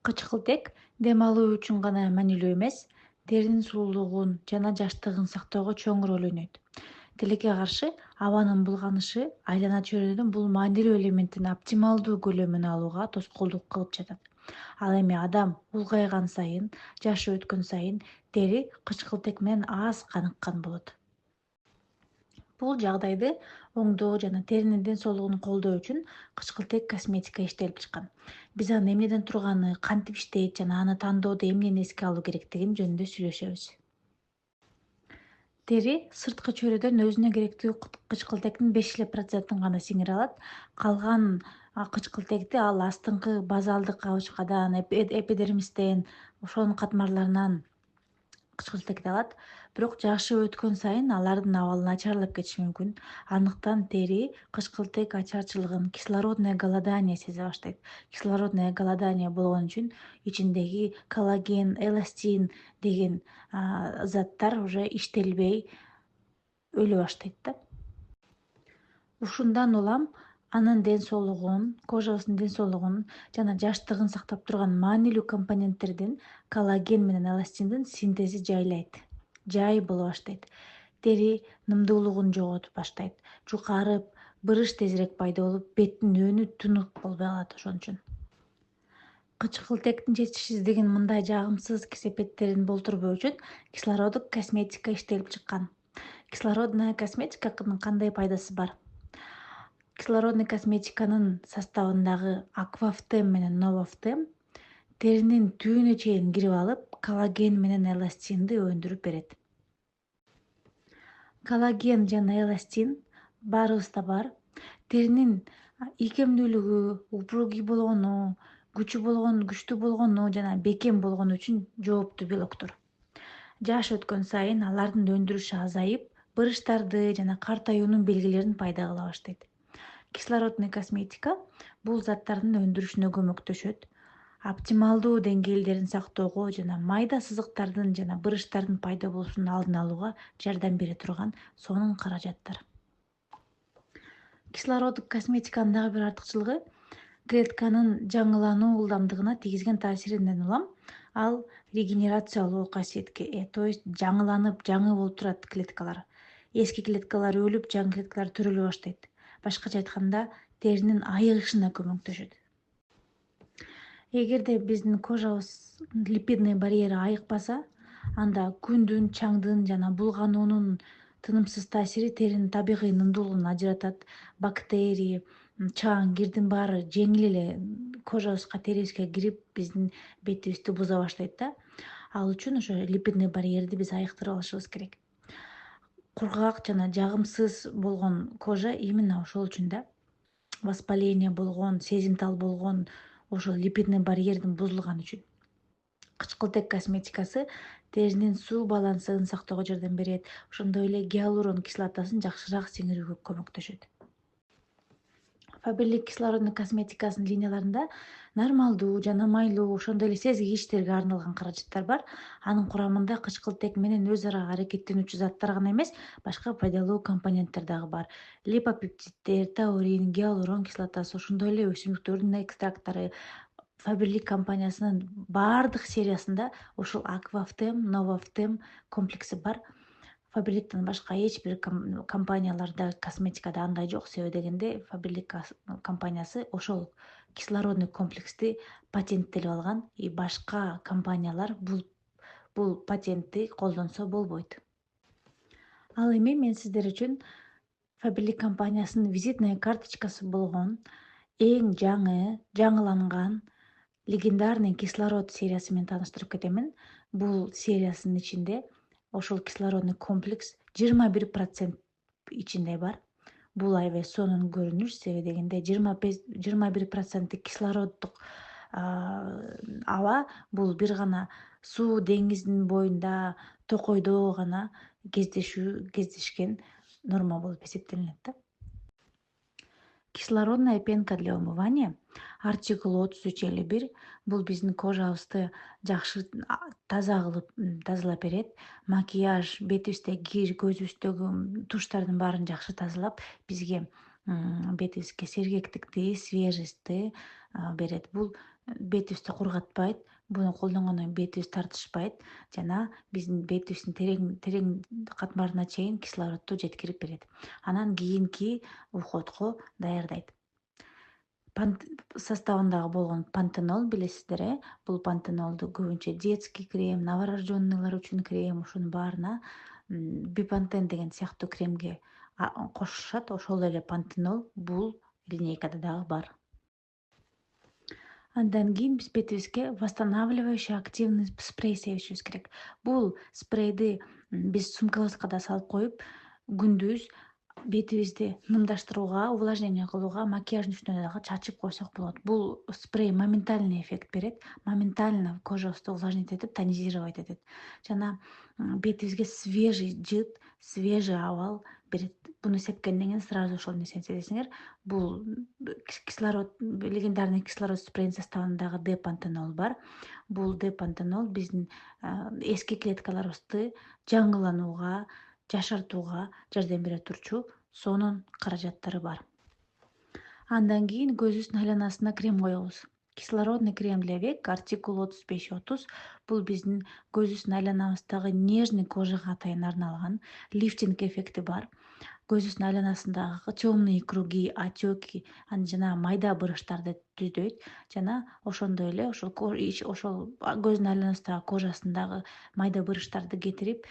Кычкылтек дем алуу үчүн гана маанилүү эмес, теринин сулуулугун жана жаштыгын сактоого чоң роль ойнойт. Тилекке каршы, абанын булганышы айлана чөйрөдүн бул маанилүү элементин оптималдуу көлөмүн алууга тоскоолдук кылып жатат. Ал эми адам улгайган сайын, жашы өткөн сайын тери кычкылтек менен аз каныккан болот. Бул жагдайды оңдоо жана теринин ден соолугун колдоо үчүн кычкылтек косметика иштелип чыккан. Биз анын эмнеден турганы, кантип иштейт жана аны тандоодо эмнени эске алуу керектигин жөнүндө сүйлөшөбүз. Тери сырткы чөйрөдөн өзүнө керектүү кычкылтектин 5% гана сиңире алат. Калган кычкылтекти ал астыңкы базалдык кабырчакадан, эпидермистен, ошонун катмарларынан кычкылтекти алат. Бирок жашы өткөн сайын алардын абалы начарлап кетиши мүмкүн. Андыктан тери кычкылтек ачарчылыгын кислородное голодание сезе баштайт. Кислородное голодание болгон үчүн ичиндеги коллаген, эластин деген заттар уже иштелбей өлө баштайт да. Ушундан улам анын ден соолугун, кожабыздын ден соолугун жана жаштыгын сактап турган маанилүү компоненттердин коллаген менен эластиндин синтези жай боло баштайт. Тери нымдуулугун жоготуп баштайт. Жукарып, бырыш тезирээк пайда болуп, беттин өнү тунук болбой калат ошон үчүн. Кычкылтектин жетишсиздигин мындай жагымсыз кесепеттерин болтурбоо үчүн кислороддук косметика иштелип чыккан. Кислородная косметиканын кандай пайдасы бар? Кислородный косметиканын составындагы аквафтем менен новафтем теринин түбүнө чейин кирип алып, коллаген менен эластинди өндүрүп берет. Коллаген жана эластин баарыбызда бар. Теринин ийкемдүүлүгү, упругий болгону, күчтүү болгону жана бекем болгону үчүн жооптуу белоктор. Жаш өткөн сайын алардын өндүрүшү азайып, бырыштарды жана картаюунун белгилерин пайда кыла баштайт. Кислородный косметика бул заттардын өндүрүшүнө көмөктөшөт. Оптималдуу деңгээлдерин сактоого жана майда сызыктардын жана бырыштардын пайда болушунун алдын алууга жардам бере турган сонун каражаттар. Кислороддук косметиканын дагы бир артыкчылыгы клетканын жаңылануу ылдамдыгына тийгизген таасиринен улам ал регенерациялоо касиетке ээ, то есть жаңыланып, жаңы болуп турат клеткалар. Эски клеткалар өлүп, жаңы клеткалар төрөлө баштайт. Башкача айтканда, теринин айыгышына көмөктөшөт. Эгерде биздин кожабыз липидный барьери айыкпаса, анда күндүн, чаңдын жана булгануунун тынымсыз таасири теринин табигый нымдуулугун ажыратат. Бактерия, чаң, кирдин баары жеңил эле кожабызга, терибизге кирип, биздин бетибизди буза баштайт да. Ал үчүн ошо липидный барьерди биз айыктырып алышыбыз керек. Кургак жана жагымсыз болгон кожа именно ошол үчүн да. Воспаление болгон, сезимтал болгон, ошол липидный барьердин бузулганы үчүн. Кычкылтек косметикасы теринин суу балансын сактоого жардам берет. Ошондой эле гиалурон кислотасын жакшыраак сиңирүүгө көмөктөшөт. Фаберлик кислородный косметикасынын линияларында нормалдуу жана майлуу, ошондой эле сезгичтерге арналган каражаттар бар. Анын курамында кычкылтек менен өз ара аракеттенүүчү заттар гана эмес, башка пайдалуу компоненттер дагы бар. Липопептиддер, таурин, гиалурон кислотасы, ошондой эле өсүмдүктөрдүн экстракттары. Фаберлик компаниясынын баардык сериясында ушул аквафтем, новафтем комплекси бар. Фаберликтен башка эч бир компанияларда, косметикада андай жок. Себеби дегенде Фаберлик компаниясы ошол кислородный комплексти патенттелип алган и башка компаниялар бул патентти колдонсо болбойт. Ал эми мен сиздер үчүн Фаберлик компаниясынын визитная карточкасы болгон эң жаңы, жаңыланган легендарный кислород сериясы менен тааныштырып кетемин. Бул сериясынын ичинде ошол кислородный комплекс 21% ичинде бар. Бул аябай сонун көрүнүш, себеби дегенде 21% кислороддук аба бул бир гана суу деңиздин боюнда, токойдо гана кездешкен норма болуп эсептелинет да. Кислородная пенка для умывания артикул 33/1 бул биздин кожабызды жакшы таза кылып тазалап берет. Макияж, бетибиздеги кир, көзүбүздөгү туштардын баарын жакшы тазалап, бизге бетибизге сергектикти, свежестти берет. Бул бетибизди кургатпайт, буну колдонгондон кийин бетибиз тартышпайт жана биздин бетибиздин терең катмарына чейин кислородду жеткирип берет. Анан кийинки уходко даярдайт. Составындагы болгон пантенол билесиздер, бул пантенолду көбүнчө детский крем, новорожденныйлар үчүн крем, ошонун баарына бипантен деген сыяктуу кремге кошушат. Ошол эле пантенол бул линейкада дагы бар. Андан кийин биз бетибизге восстанавливающий активный спрей себишибиз керек. Бул спрейди биз сумкабызга да салып коюп, күндүз бетибизди нымдаштырууга, увлажнение кылууга, макияждын үстүнө дагы чачып койсок болот. Бул спрей моментальный эффект берет, моментально кожабызды увлажнить этип, тонизировать этет жана бетибизге свежий жыт, свежий абал берет. Буну сепкенден кийин сразу ошол нерсени сезесиңер. Бул кислород, легендарный кислород спрейнин составындагы D-пантенол бар. Бул D-пантенол биздин эски клеткаларыбызды жаңыланууга, жашартууга жардам бере турчу сонун каражаттары бар. Андан кийин көзүбүздүн айланасына крем коебуз. Кислородный крем для век артикул 35-30. Бул биздин көзүбүздүн айланабыздагы нежный кожага атайын арналган, лифтинг эффекти бар. Көзүбүздүн айланасындагы темные круги, отеки жана майда бурыштарды түздөйт жана ошондой эле ошол көздүн айланасындагы кожасындагы майда бурыштарды кетирип,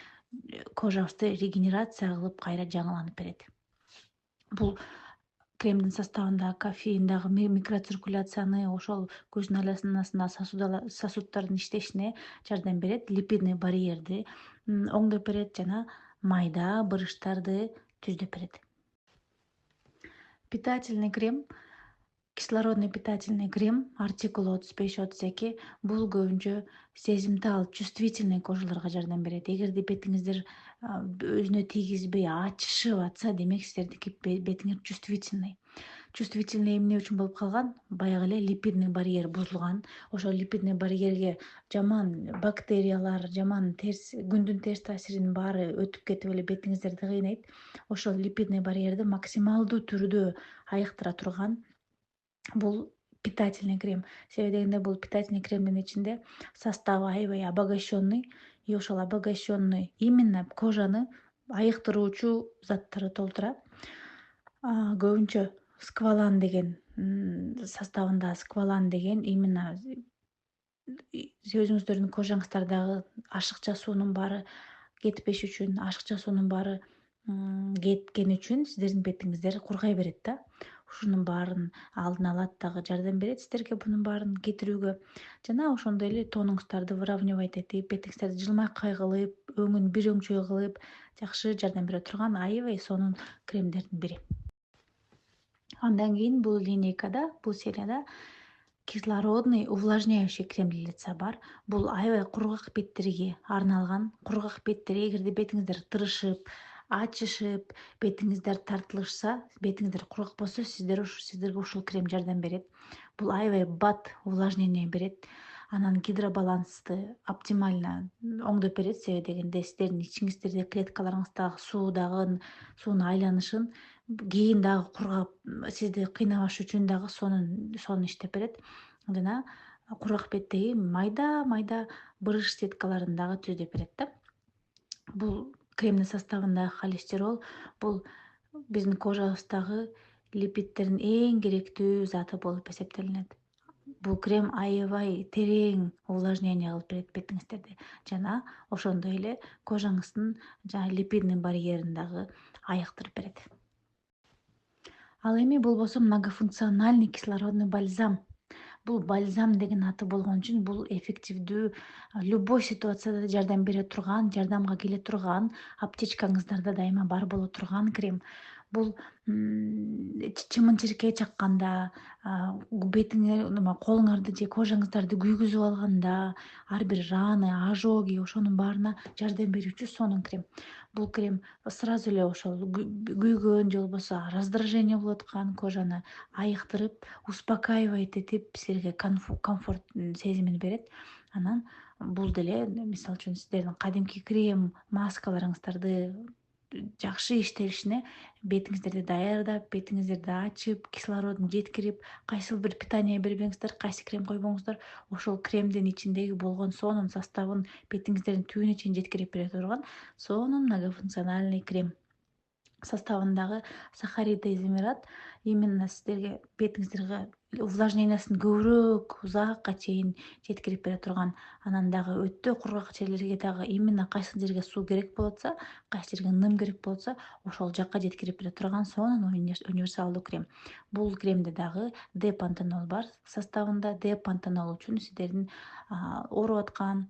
кожабызды регенерация кылып кайра жаңыланып берет. Бул кремдин составында кофеин дагы микроциркуляцияны, ошол көздүн айланасындагы сосуддардын иштешине жардам берет, липидный барьерди оңдоп берет жана майда бурыштарды түздөп берет. Питательный крем, кислородный питательный крем артикул 35-32. Бул көбүнчө сезимтал, чувствительный кожаларга жардам берет. Эгерде бетиңиздер өзүнө тийгизбей ачышып атса, демек сиздердики бетиңер чувствительный. Чувствительный эмне үчүн болуп калган? Баягы эле липидный барьер бузулган. Ошол липидный барьерге жаман бактериялар, жаман күндүн терс таасиринин баары өтүп кетип эле бетиңиздерди кыйнайт. Ошол липидный барьерди максималдуу түрдө айыктыра турган бул питательный крем. Себеби дегенде бул питательный кремдин ичинде составы аябай обогащенный, и ошол обогащенный именно кожаны айыктыруучу заттары толтура. Көбүнчө сквалан деген составында сквалан деген именно өзүңүздөрдүн кожаңыздардагы ашыкча суунун баары кетпеш үчүн, ашыкча суунун баары кеткен үчүн сиздердин бетиңиздер кургай берет да. Ушунун баарын алдын алат дагы, жардам берет сиздерге бунун баарын кетирүүгө жана ошондой эле тонуңуздарды выравнивать этип, бетиңиздерди жылмайкай кылып, өңүн бир өңчөй кылып жакшы жардам бере турган аябай сонун кремдердин бири. Андан кийин бул линейкада, бул серияда кислородный увлажняющий крем для лица бар. Бул аябай кургак беттерге арналган. Кургак беттер, эгерде бетиңиздер тырышып, ачышып, бетиңиздер тартылышса, бетиңиздер кургак болсо, сиздерге ушул крем жардам берет. Бул аябай бат увлажнение берет. Анан гидробалансты оптимально оңдоп берет. Себеби дегенде сиздердин ичиңиздерде клеткаларыңыздагы суунун айланышын кийин дагы кургап, сизди кыйнабаш үчүн дагы сонун иштеп берет жана кургак беттеги майда бурыш сеткаларын дагы түздөп берет да. Бул кремдин составындагы холестерол бул биздин кожабыздагы липидтердин эң керектүү заты болуп эсептелинет. Бул крем аябай терең увлажнение кылып берет бетиңиздерди жана ошондой эле кожаңыздын жана липидный барьерин дагы айыктырып берет. Ал эми болбосо многофункциональный кислородный бальзам. Бул бальзам деген аты болгон үчүн бул эффективдүү, любой ситуацияда жардам бере турган, жардамга келе турган, аптечкаңыздарда дайыма бар боло турган крем. Бул чымын-чиркей чакканда, колуңарды же кожаңыздарды күйгүзүп алганда, ар бир раны, ожоги ошонун баарына жардам берүүчү сонун крем. Бул крем сразу эле ошол күйгөн же болбосо раздражение болуп аткан кожаны айыктырып, успокаивать этип, силерге комфорт сезимин берет. Анан бул деле мисалы үчүн сиздердин кадимки крем, маскаларыңыздарды жакшы иштелишине бетиңиздерди даярдап, бетиңиздерди ачып, кислородун жеткирип, кайсыл бир питание бербеңиздер, кайсы крем койбоңуздар, ошол кремдин ичиндеги болгон сонун составын бетиңиздердин түбүнө чейин жеткирип бере турган сонун многофункциональный крем. Составындагы сахариды изомерат именно сиздерге бетиңиздерге увлажнениясын көбүрөөк узакка чейин жеткирип бере турган, анан дагы өтө кургак жерлерге дагы именно кайсы жерге суу керек болуп атса, кайсы жерге ным керек болуп атса, ошол жакка жеткирип бере турган сонун универсалдуу крем. Бул кремде дагы D-пантенол бар составында. D-пантенол үчүн сиздердин ооруп аткан,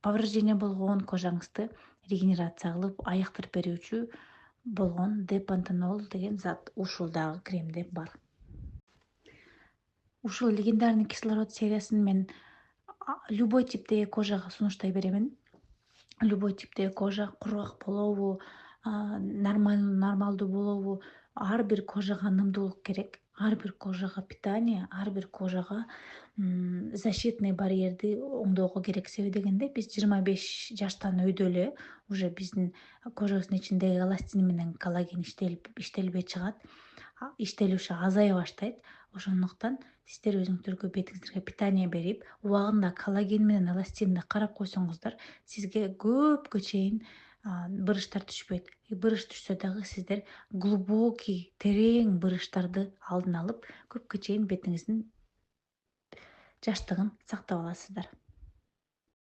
повреждение болгон кожаңызды регенерация кылып, айыктырып берүүчү болгон депантенол деген зат ушул дагы кремде бар. Ушул легендарный кислород сериясын мен любой типтеги кожага сунуштай беремин. Любой типтеги кожа кургак болобу, нормалдуу болобу, ар бир кожага нымдуулук керек, ар бир кожага питание, ар бир кожага защитный барьерди оңдоого керек. Себеби дегенде биз 25 жаштан өйдө эле уже биздин кожабыздын ичиндеги эластин менен коллаген иштелбей чыгат, иштелиши азая баштайт. Ошондуктан сиздер өзүңүздөргө бетиңиздерге питание берип, убагында коллаген менен эластинди карап койсоңуздар, сизге көпкө чейин бырыштар түшпөйт. Бырыш түшсө дагы сиздер глубокий, терең бырыштарды алдын алып, көпкө чейин бетиңиздин жаштыгын сактап аласыздар.